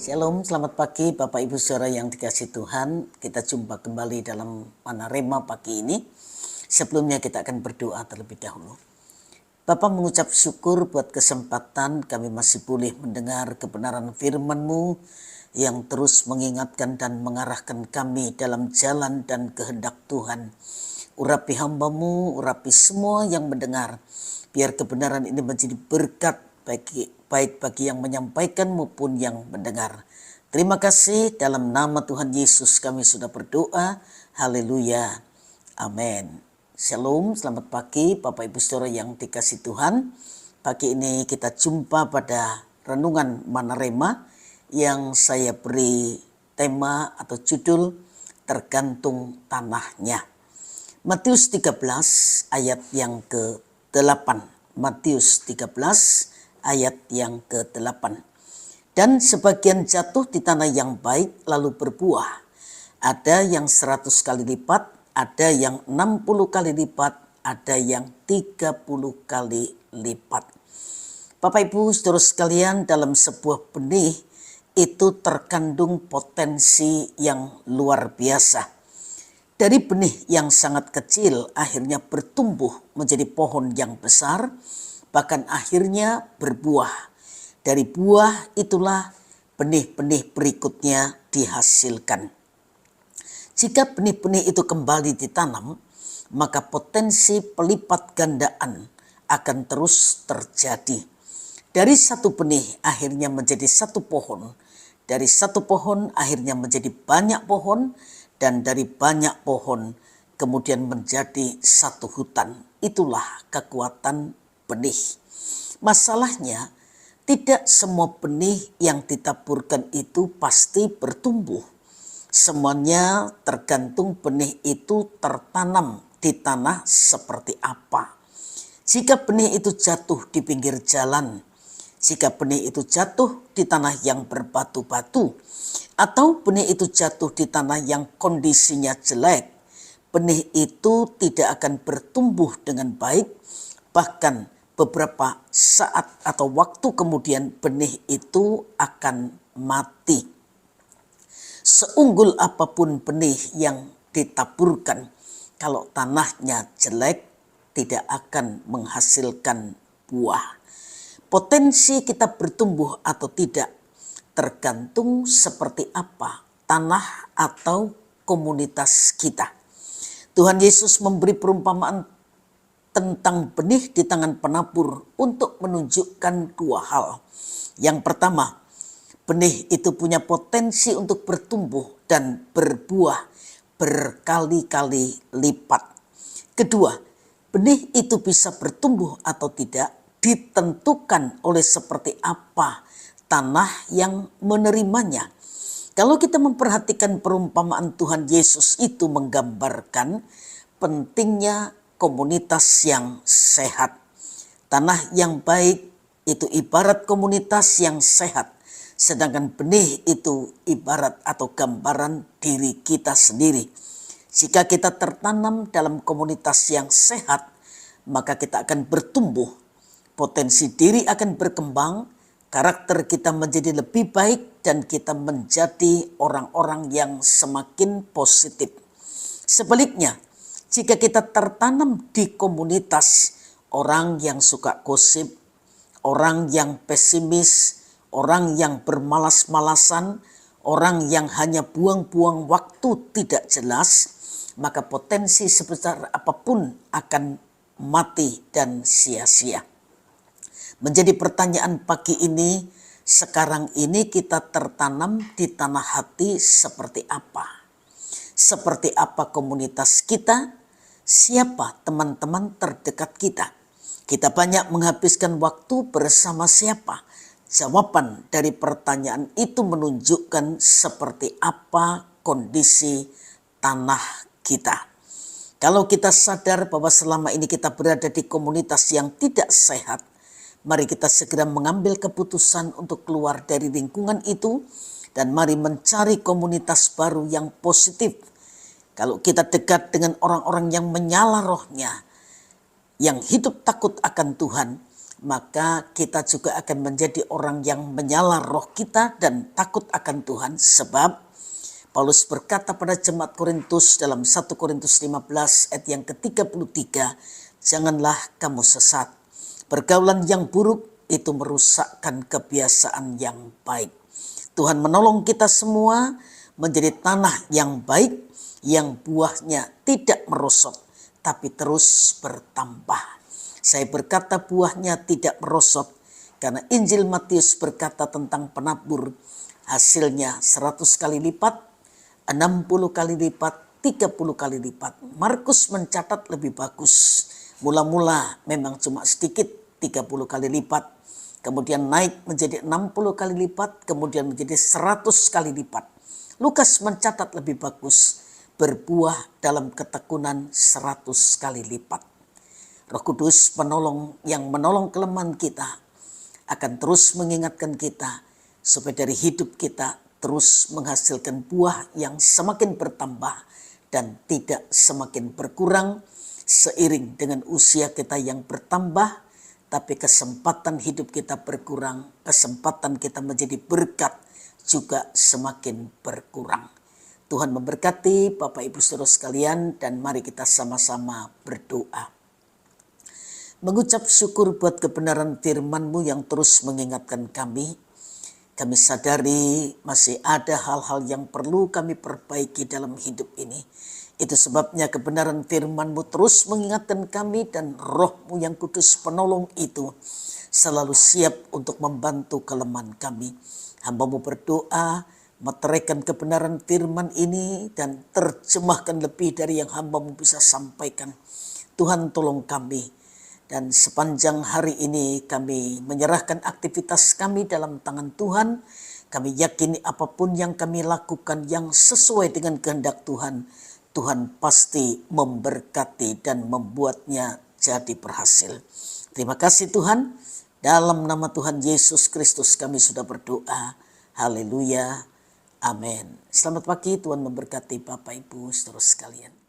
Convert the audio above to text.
Shalom, selamat pagi Bapak Ibu Saudara yang dikasihi Tuhan. Kita jumpa kembali dalam Mana Rema pagi ini. Sebelumnya kita akan berdoa terlebih dahulu. Bapak mengucap syukur buat kesempatan kami masih boleh mendengar kebenaran firman-Mu yang terus mengingatkan dan mengarahkan kami dalam jalan dan kehendak Tuhan. Urapi hamba-Mu, urapi semua yang mendengar. Biar kebenaran ini menjadi berkat baik bagi yang menyampaikan maupun yang mendengar. Terima kasih, dalam nama Tuhan Yesus kami sudah berdoa. Haleluya. Amin. Shalom, selamat pagi Bapak Ibu Saudara yang dikasihi Tuhan. Pagi ini kita jumpa pada renungan Mana Rema yang saya beri tema atau judul tergantung tanahnya. Matius 13 ayat yang ke-8. Matius 13 ayat yang ke-8. Dan sebagian jatuh di tanah yang baik lalu berbuah. Ada yang 100 kali lipat, ada yang 60 kali lipat, ada yang 30 kali lipat. Bapak Ibu Saudara sekalian, dalam sebuah benih itu terkandung potensi yang luar biasa. Dari benih yang sangat kecil akhirnya bertumbuh menjadi pohon yang besar, bahkan akhirnya berbuah. Dari buah itulah benih-benih berikutnya dihasilkan. Jika benih-benih itu kembali ditanam, maka potensi pelipat gandaan akan terus terjadi. Dari satu benih akhirnya menjadi satu pohon. Dari satu pohon akhirnya menjadi banyak pohon. Dan dari banyak pohon kemudian menjadi satu hutan. Itulah kekuatan benih. Masalahnya, tidak semua benih yang ditaburkan itu pasti bertumbuh. Semuanya tergantung benih itu tertanam di tanah seperti apa. Jika benih itu jatuh di pinggir jalan, jika benih itu jatuh di tanah yang berbatu-batu, atau benih itu jatuh di tanah yang kondisinya jelek, benih itu tidak akan bertumbuh dengan baik. Bahkan beberapa saat atau waktu kemudian benih itu akan mati. Seunggul apapun benih yang ditaburkan, kalau tanahnya jelek tidak akan menghasilkan buah. Potensi kita bertumbuh atau tidak tergantung seperti apa tanah atau komunitas kita. Tuhan Yesus memberi perumpamaan tentang benih di tangan penabur untuk menunjukkan dua hal. Yang pertama, benih itu punya potensi untuk bertumbuh dan berbuah berkali-kali lipat. Kedua, benih itu bisa bertumbuh atau tidak ditentukan oleh seperti apa tanah yang menerimanya. Kalau kita memperhatikan perumpamaan Tuhan Yesus itu menggambarkan pentingnya komunitas yang sehat. Tanah yang baik itu ibarat komunitas yang sehat. Sedangkan benih itu ibarat atau gambaran diri kita sendiri. Jika kita tertanam dalam komunitas yang sehat, maka kita akan bertumbuh. Potensi diri akan berkembang, karakter kita menjadi lebih baik, dan kita menjadi orang-orang yang semakin positif. Sebaliknya, jika kita tertanam di komunitas orang yang suka gosip, orang yang pesimis, orang yang bermalas-malasan, orang yang hanya buang-buang waktu tidak jelas, maka potensi sebesar apapun akan mati dan sia-sia. Menjadi pertanyaan pagi ini, sekarang ini kita tertanam di tanah hati seperti apa? Seperti apa komunitas kita? Siapa teman-teman terdekat kita? Kita banyak menghabiskan waktu bersama siapa? Jawaban dari pertanyaan itu menunjukkan seperti apa kondisi tanah kita. Kalau kita sadar bahwa selama ini kita berada di komunitas yang tidak sehat, mari kita segera mengambil keputusan untuk keluar dari lingkungan itu dan mari mencari komunitas baru yang positif. Kalau kita dekat dengan orang-orang yang menyala rohnya, yang hidup takut akan Tuhan, maka kita juga akan menjadi orang yang menyala roh kita dan takut akan Tuhan. Sebab Paulus berkata pada jemaat Korintus dalam 1 Korintus 15 ayat yang ke-33, janganlah kamu sesat. Pergaulan yang buruk itu merusakkan kebiasaan yang baik. Tuhan menolong kita semua menjadi tanah yang baik, yang buahnya tidak merosot, tapi terus bertambah. Saya berkata buahnya tidak merosot, karena Injil Matius berkata tentang penabur, hasilnya 100 kali lipat, 60 kali lipat, 30 kali lipat. Markus mencatat lebih bagus. Mula-mula memang cuma sedikit, 30 kali lipat. Kemudian naik menjadi 60 kali lipat, kemudian menjadi 100 kali lipat. Lukas mencatat lebih bagus, berbuah dalam ketekunan 100 kali lipat. Roh Kudus yang menolong kelemahan kita akan terus mengingatkan kita supaya dari hidup kita terus menghasilkan buah yang semakin bertambah dan tidak semakin berkurang seiring dengan usia kita yang bertambah, tapi kesempatan hidup kita berkurang, kesempatan kita menjadi berkat juga semakin berkurang. Tuhan memberkati Bapak Ibu Saudara sekalian, dan mari kita sama-sama berdoa. Mengucap syukur buat kebenaran firman-Mu yang terus mengingatkan kami. Kami sadari masih ada hal-hal yang perlu kami perbaiki dalam hidup ini. Itu sebabnya kebenaran firman-Mu terus mengingatkan kami, dan Roh-Mu yang kudus penolong itu selalu siap untuk membantu kelemahan kami. Hamba-Mu berdoa, meteraikan kebenaran firman ini dan terjemahkan lebih dari yang hamba-Mu bisa sampaikan. Tuhan tolong kami. Dan sepanjang hari ini kami menyerahkan aktivitas kami dalam tangan Tuhan. Kami yakini apapun yang kami lakukan yang sesuai dengan kehendak Tuhan, Tuhan pasti memberkati dan membuatnya jadi berhasil. Terima kasih Tuhan. Dalam nama Tuhan Yesus Kristus kami sudah berdoa. Haleluya. Amin. Selamat pagi, Tuhan memberkati Bapak Ibu Saudara sekalian.